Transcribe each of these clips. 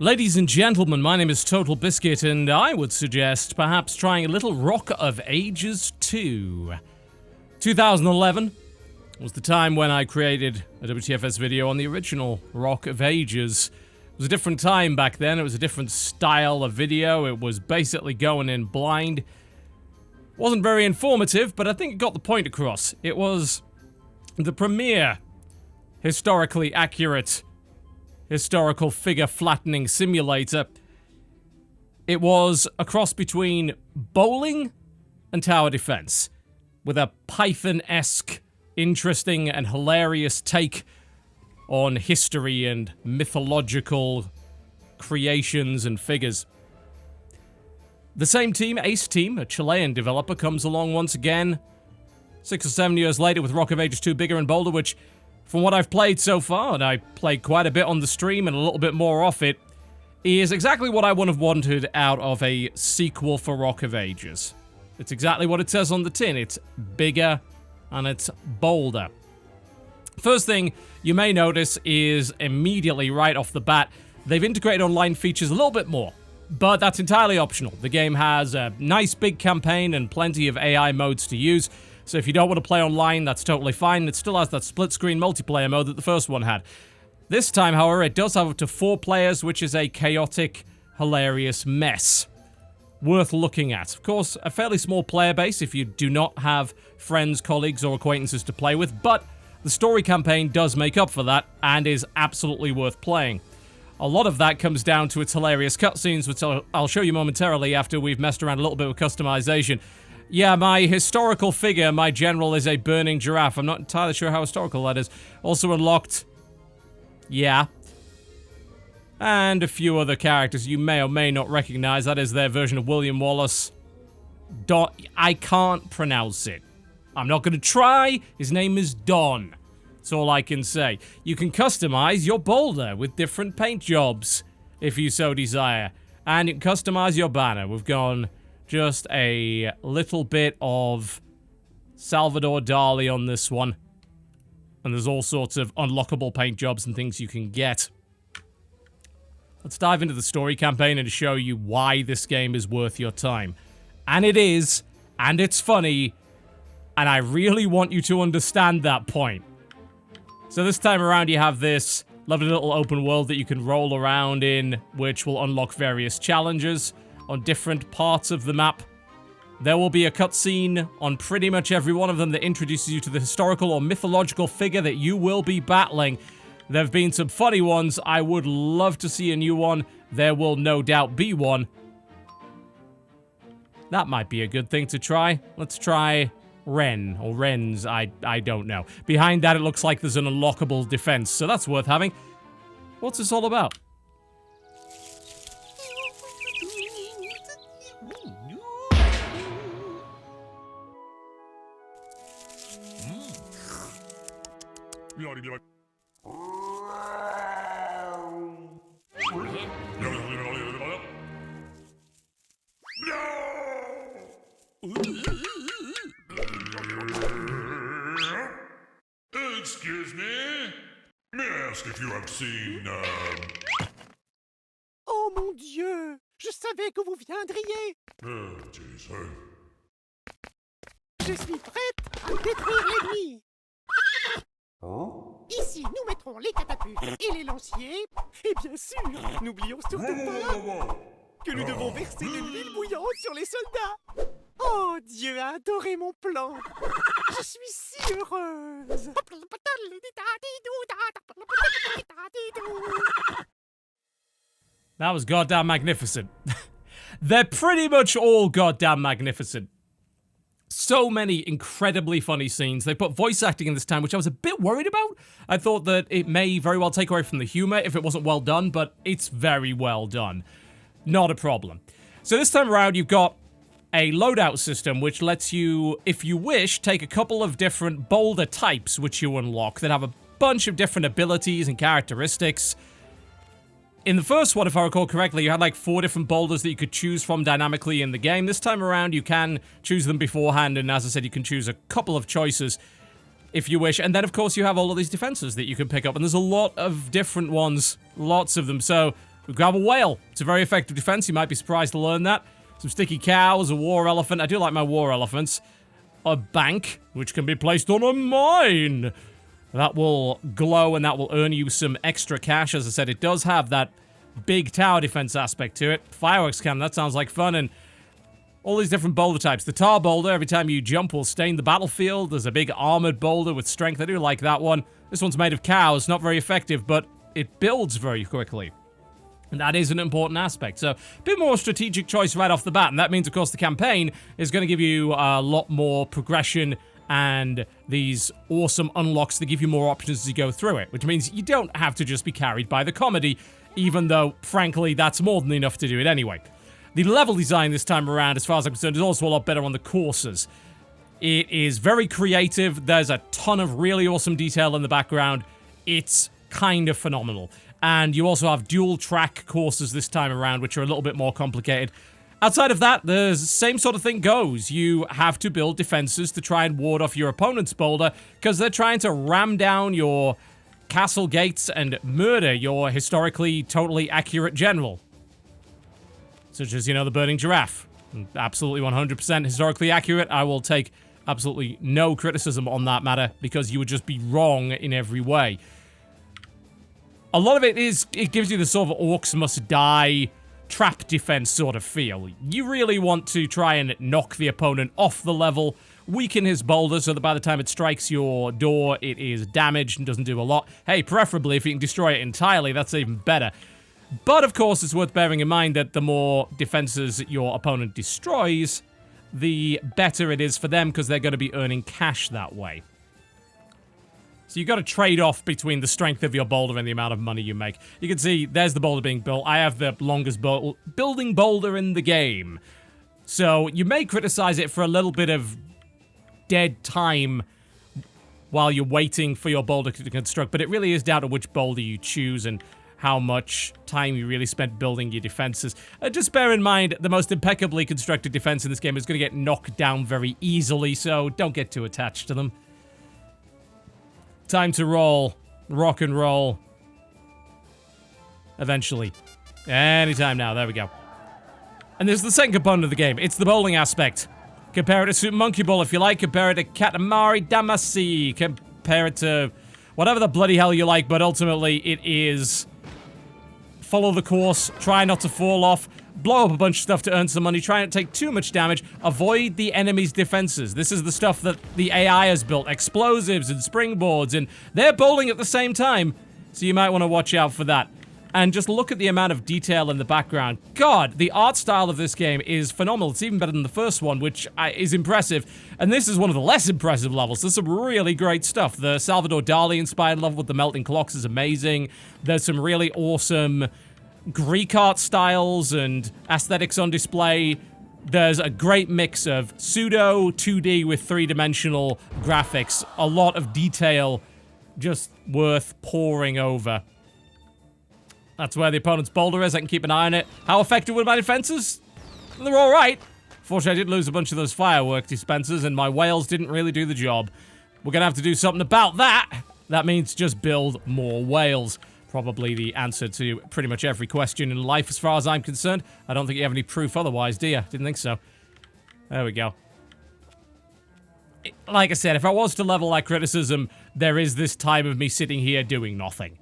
Ladies and gentlemen, my name is TotalBiscuit, and I would suggest perhaps trying a little Rock of Ages 2. 2011 was the time when I created a WTFS video on the original Rock of Ages. It was a different time back then, it was a different style of video, it was basically going in blind. Wasn't very informative, but I think it got the point across. It was the premier historically accurate historical figure flattening simulator. It was a cross between bowling and tower defense, with a Python-esque, interesting and hilarious take on history and mythological creations and figures. The same team, Ace Team, a Chilean developer, comes along once again 6 or 7 years later with Rock of Ages 2 Bigger in Boulder, which, from what I've played so far, and I played quite a bit on the stream and a little bit more off it, is exactly what I would have wanted out of a sequel for Rock of Ages. It's exactly what it says on the tin. It's bigger and it's bolder. First thing you may notice is immediately right off the bat, they've integrated online features a little bit more, but that's entirely optional. The game has a nice big campaign and plenty of AI modes to use. So if you don't want to play online, that's totally fine. It still has that split-screen multiplayer mode that the first one had. This time, however, it does have up to 4 players, which is a chaotic, hilarious mess. Worth looking at. Of course, a fairly small player base if you do not have friends, colleagues, or acquaintances to play with, but the story campaign does make up for that and is absolutely worth playing. A lot of that comes down to its hilarious cutscenes, which I'll show you momentarily after we've messed around a little bit with customization. Yeah, my historical figure, my general, is a burning giraffe. I'm not entirely sure how historical that is. Also unlocked. Yeah. And a few other characters you may or may not recognize. That is their version of William Wallace. I can't pronounce it. I'm not going to try. His name is Don. That's all I can say. You can customize your Boulder with different paint jobs, if you so desire. And you can customize your banner. We've gone just a little bit of Salvador Dali on this one. And there's all sorts of unlockable paint jobs and things you can get. Let's dive into the story campaign and show you why this game is worth your time. And it is, and it's funny, and I really want you to understand that point. So this time around you have this lovely little open world that you can roll around in, which will unlock various challenges on different parts of the map. There will be a cutscene on pretty much every one of them that introduces you to the historical or mythological figure that you will be battling. There have been some funny ones. I would love to see a new one. There will no doubt be one. That might be a good thing to try. Let's try Ren, or Rens, I don't know. Behind that it looks like there's an unlockable defense, so that's worth having. What's this all about? Excuse me? May I ask if you have seen, Oh mon Dieu! Je savais que vous viendriez! Jason. Je suis prête à détruire l'ennemi! Ici, nous mettrons les catapultes et les lanciers. Et bien sûr, n'oublions surtout pas que nous devons verser de l'huile bouillante sur les soldats. Oh, Dieu a adoré mon plan. Je suis si heureuse. That was goddamn magnificent. They're pretty much all goddamn magnificent. So many incredibly funny scenes. They put voice acting in this time, which I was a bit worried about. I thought that it may very well take away from the humor if it wasn't well done, but it's very well done. Not a problem. So this time around, you've got a loadout system which lets you, if you wish, take a couple of different boulder types which you unlock that have a bunch of different abilities and characteristics. In the first one, if I recall correctly, you had like 4 different boulders that you could choose from dynamically in the game. This time around, you can choose them beforehand, and as I said, you can choose a couple of choices if you wish. And then, of course, you have all of these defenses that you can pick up, and there's a lot of different ones, lots of them. So We grab a whale. It's a very effective defense. You might be surprised to learn that. Some sticky cows, a war elephant. I do like my war elephants. A bank, which can be placed on a mine. That will glow and that will earn you some extra cash. As I said, it does have that big tower defense aspect to it. Fireworks cannon, that sounds like fun. And all these different boulder types. The tar boulder, every time you jump, will stain the battlefield. There's a big armored boulder with strength. I do like that one. This one's made of cows. Not very effective, but it builds very quickly. And that is an important aspect. So, a bit more strategic choice right off the bat. And that means, of course, the campaign is going to give you a lot more progression and these awesome unlocks that give you more options as you go through it. Which means you don't have to just be carried by the comedy, even though, frankly, that's more than enough to do it anyway. The level design this time around, as far as I'm concerned, is also a lot better on the courses. It is very creative. There's a ton of really awesome detail in the background. It's kind of phenomenal. And you also have dual track courses this time around, which are a little bit more complicated. Outside of that, the same sort of thing goes. You have to build defenses to try and ward off your opponent's boulder, because they're trying to ram down your castle gates and murder your historically totally accurate general. Such as, you know, the burning giraffe. Absolutely 100% historically accurate. I will take absolutely no criticism on that matter, because you would just be wrong in every way. A lot of it gives you the sort of orcs must die trap defense sort of feel. You really want to try and knock the opponent off the level, weaken his boulder so that by the time it strikes your door, it is damaged and doesn't do a lot. Hey, preferably if you can destroy it entirely, that's even better. But of course, it's worth bearing in mind that the more defenses your opponent destroys, the better it is for them, because they're going to be earning cash that way. So you've got to trade off between the strength of your boulder and the amount of money you make. You can see, there's the boulder being built. I have the longest building boulder in the game. So you may criticize it for a little bit of dead time while you're waiting for your boulder to construct, but it really is down to which boulder you choose and how much time you really spent building your defenses. Just bear in mind, the most impeccably constructed defense in this game is going to get knocked down very easily, so don't get too attached to them. Time to roll. Rock and roll. Eventually. Anytime now. There we go. And there's the second component of the game. It's the bowling aspect. Compare it to Super Monkey Ball if you like. Compare it to Katamari Damacy. Compare it to whatever the bloody hell you like, but ultimately it is follow the course, try not to fall off, blow up a bunch of stuff to earn some money, try not to take too much damage, avoid the enemy's defenses. This is the stuff that the AI has built, explosives and springboards, and they're bowling at the same time, so you might want to watch out for that. And just look at the amount of detail in the background. God, the art style of this game is phenomenal. It's even better than the first one, which is impressive. And this is one of the less impressive levels. There's some really great stuff. The Salvador Dali-inspired level with the melting clocks is amazing. There's some really awesome Greek art styles and aesthetics on display. There's a great mix of pseudo 2D with three-dimensional graphics. A lot of detail just worth poring over. That's where the opponent's boulder is. I can keep an eye on it. How effective were my defenses? They're alright. Fortunately, I did lose a bunch of those firework dispensers, and my whales didn't really do the job. We're gonna have to do something about that. That means just build more whales. Probably the answer to pretty much every question in life as far as I'm concerned. I don't think you have any proof otherwise, do you? Didn't think so. There we go. Like I said, if I was to level that criticism, there is this time of me sitting here doing nothing.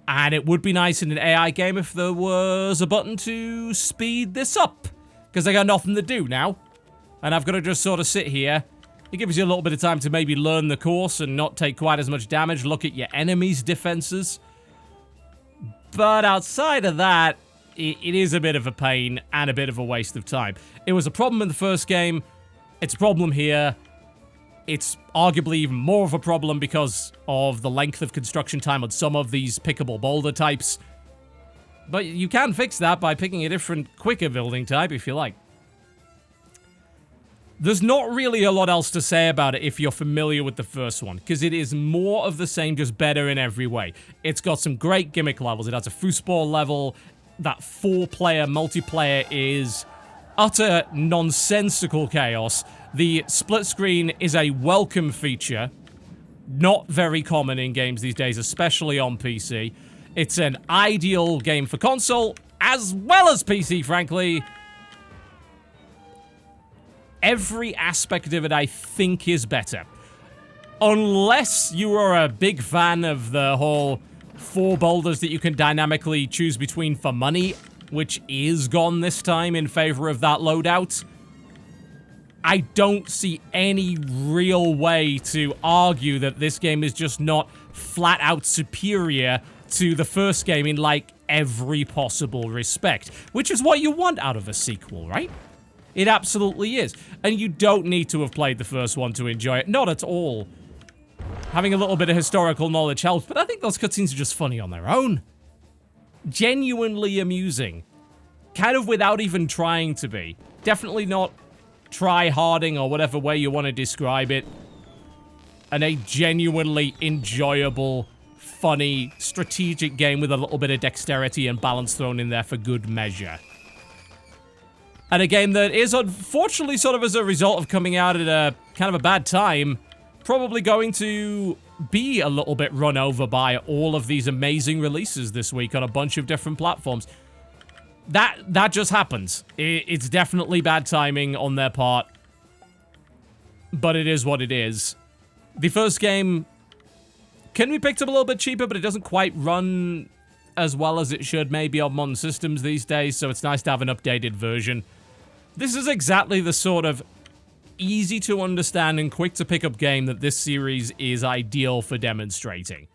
And it would be nice in an AI game if there was a button to speed this up. Because I got nothing to do now. And I've got to just sort of sit here. It gives you a little bit of time to maybe learn the course and not take quite as much damage. Look at your enemy's defenses. But outside of that, it is a bit of a pain and a bit of a waste of time. It was a problem in the first game. It's a problem here. It's arguably even more of a problem because of the length of construction time on some of these pickable boulder types. But you can fix that by picking a different, quicker building type if you like. There's not really a lot else to say about it if you're familiar with the first one, because it is more of the same, just better in every way. It's got some great gimmick levels. It has a foosball level. That 4-player multiplayer is utter nonsensical chaos. The split screen is a welcome feature, not very common in games these days, especially on PC. It's an ideal game for console, as well as PC, frankly. Every aspect of it, I think, is better. Unless you are a big fan of the whole 4 boulders that you can dynamically choose between for money, which is gone this time in favor of that loadout. I don't see any real way to argue that this game is just not flat out superior to the first game in, like, every possible respect. Which is what you want out of a sequel, right? It absolutely is. And you don't need to have played the first one to enjoy it. Not at all. Having a little bit of historical knowledge helps, but I think those cutscenes are just funny on their own. Genuinely amusing. Kind of without even trying to be. Definitely not try-harding or whatever way you want to describe it. And a genuinely enjoyable, funny, strategic game with a little bit of dexterity and balance thrown in there for good measure. And a game that is unfortunately sort of as a result of coming out at a kind of a bad time, probably going to be a little bit run over by all of these amazing releases this week on a bunch of different platforms. That just happens. It's definitely bad timing on their part, but it is what it is. The first game can be picked up a little bit cheaper, but it doesn't quite run as well as it should maybe on modern systems these days, so it's nice to have an updated version. This is exactly the sort of easy to understand and quick to pick up game that this series is ideal for demonstrating.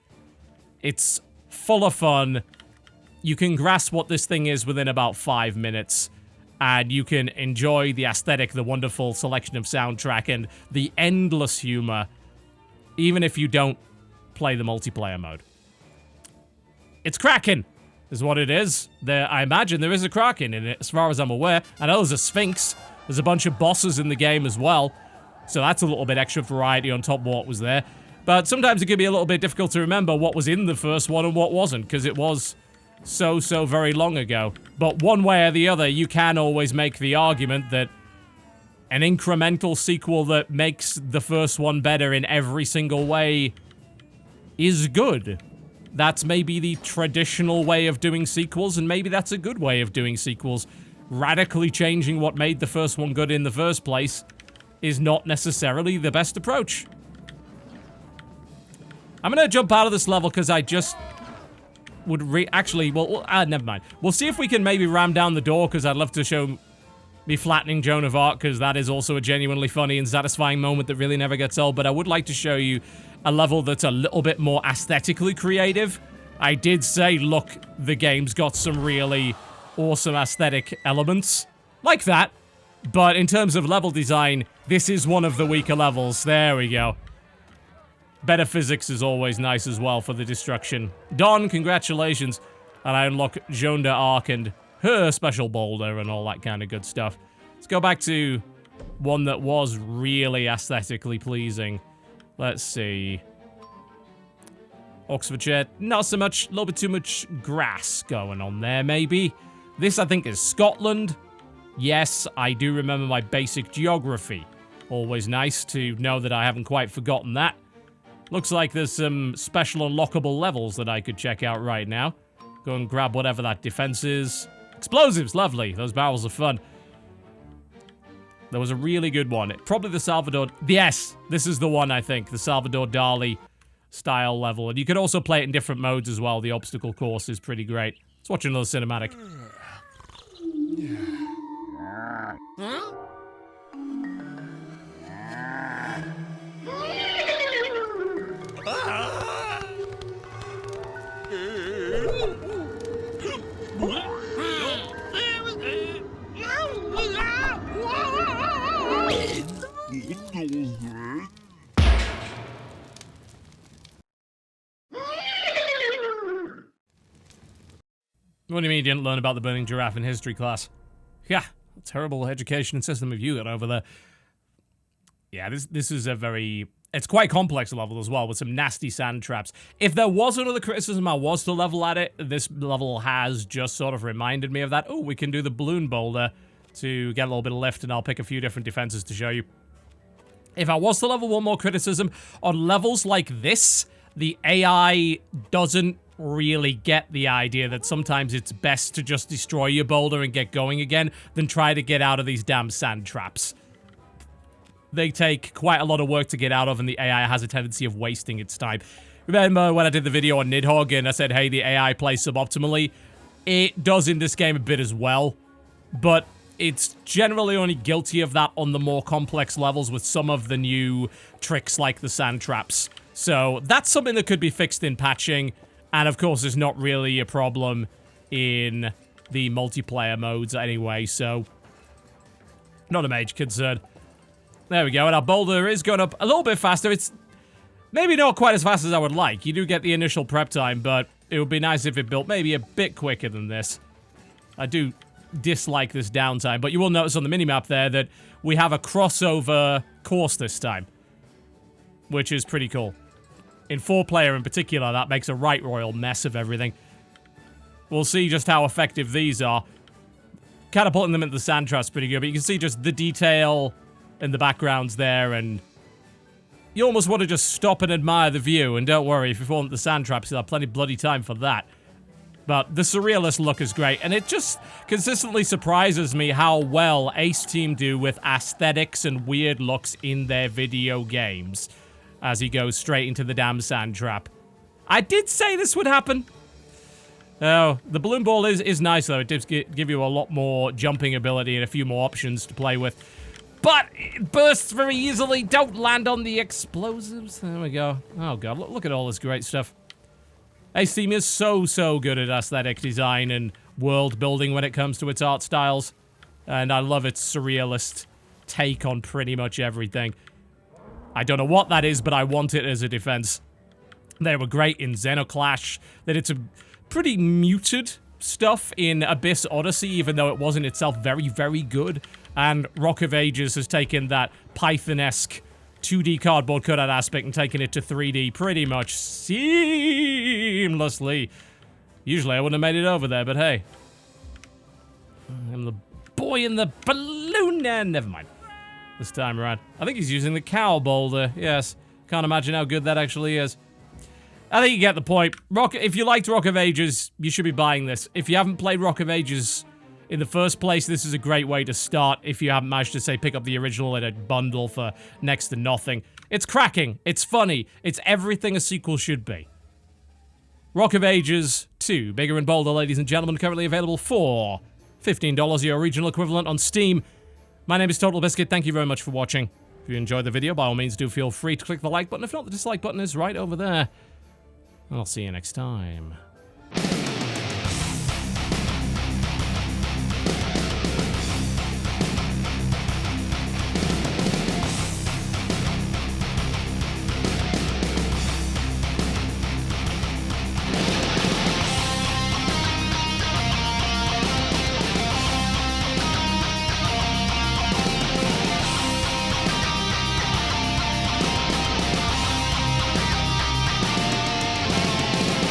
It's full of fun. You can grasp what this thing is within about 5 minutes, and you can enjoy the aesthetic, the wonderful selection of soundtrack, and the endless humor, even if you don't play the multiplayer mode. It's cracking, is what it is. I imagine there is a Kraken in it, as far as I'm aware. I know there's a Sphinx. There's a bunch of bosses in the game as well, so that's a little bit extra variety on top of what was there. But sometimes it can be a little bit difficult to remember what was in the first one and what wasn't, because it was so very long ago. But one way or the other, you can always make the argument that an incremental sequel that makes the first one better in every single way is good. That's maybe the traditional way of doing sequels, and maybe that's a good way of doing sequels. Radically changing what made the first one good in the first place is not necessarily the best approach. I'm gonna jump out of this level because I just would actually, well, never mind. We'll see if we can maybe ram down the door, because I'd love to show me flattening Joan of Arc, because that is also a genuinely funny and satisfying moment that really never gets old. But I would like to show you a level that's a little bit more aesthetically creative. I did say, look, the game's got some really awesome aesthetic elements like that, but in terms of level design, this is one of the weaker levels. There we go. Better physics is always nice as well for the destruction. Don, congratulations. And I unlock Joan d'Arc and her special boulder and all that kind of good stuff. Let's go back to one that was really aesthetically pleasing. Let's see. Oxfordshire, not so much. A little bit too much grass going on there, maybe. This, I think, is Scotland. Yes, I do remember my basic geography. Always nice to know that I haven't quite forgotten that. Looks like there's some special unlockable levels that I could check out right now. Go and grab whatever that defense is. Explosives, lovely. Those barrels are fun. There was a really good one. Probably the Salvador... Yes, this is the one, I think. The Salvador Dali style level. And you can also play it in different modes as well. The obstacle course is pretty great. Let's watch another cinematic. Huh? What do you mean you didn't learn about the burning giraffe in history class? Yeah, terrible education system have you got over there. Yeah, this is a very... It's quite complex level as well, with some nasty sand traps. If there was another criticism I was to level at it, this level has just sort of reminded me of that. Oh, we can do the balloon boulder to get a little bit of lift, and I'll pick a few different defenses to show you. If I was to level one more criticism, on levels like this, the AI doesn't really get the idea that sometimes it's best to just destroy your boulder and get going again than try to get out of these damn sand traps. They take quite a lot of work to get out of, and the AI has a tendency of wasting its time. Remember when I did the video on Nidhogg and I said, hey, the AI plays suboptimally? It does in this game a bit as well, but it's generally only guilty of that on the more complex levels with some of the new tricks like the sand traps. So that's something that could be fixed in patching, and of course is not really a problem in the multiplayer modes anyway, so not a major concern. There we go, and our boulder is going up a little bit faster. It's maybe not quite as fast as I would like. You do get the initial prep time, but it would be nice if it built maybe a bit quicker than this. I do dislike this downtime, but you will notice on the minimap there that we have a crossover course this time, which is pretty cool. In 4-player in particular, that makes a right royal mess of everything. We'll see just how effective these are. Catapulting them into the sand traps pretty good, but you can see just the detail in the backgrounds there, and you almost want to just stop and admire the view, and don't worry, if you fall into the sand traps, you'll have plenty of bloody time for that. But the surrealist look is great, and it just consistently surprises me how well Ace Team do with aesthetics and weird looks in their video games, as he goes straight into the damn sand trap. I did say this would happen. Oh, the balloon ball is nice, though. It does give you a lot more jumping ability and a few more options to play with. But it bursts very easily. Don't land on the explosives. There we go. Oh, God. Look at all this great stuff. Ace Team is so good at aesthetic design and world building when it comes to its art styles. And I love its surrealist take on pretty much everything. I don't know what that is, but I want it as a defense. They were great in Xenoclash. They did some pretty muted stuff in Abyss Odyssey, even though it wasn't itself very good. And Rock of Ages has taken that Python-esque 2D cardboard cutout aspect and taken it to 3D pretty much seamlessly. Usually I wouldn't have made it over there, but hey. I'm the boy in the balloon. Never mind. This time around. I think he's using the cow boulder. Yes. Can't imagine how good that actually is. I think you get the point. If you liked Rock of Ages, you should be buying this. If you haven't played Rock of Ages in the first place, this is a great way to start if you haven't managed to, say, pick up the original in a bundle for next to nothing. It's cracking. It's funny. It's everything a sequel should be. Rock of Ages 2, Bigger and Bolder, ladies and gentlemen, currently available for $15, your regional equivalent on Steam. My name is TotalBiscuit. Thank you very much for watching. If you enjoyed the video, by all means, do feel free to click the like button. If not, the dislike button is right over there. I'll see you next time.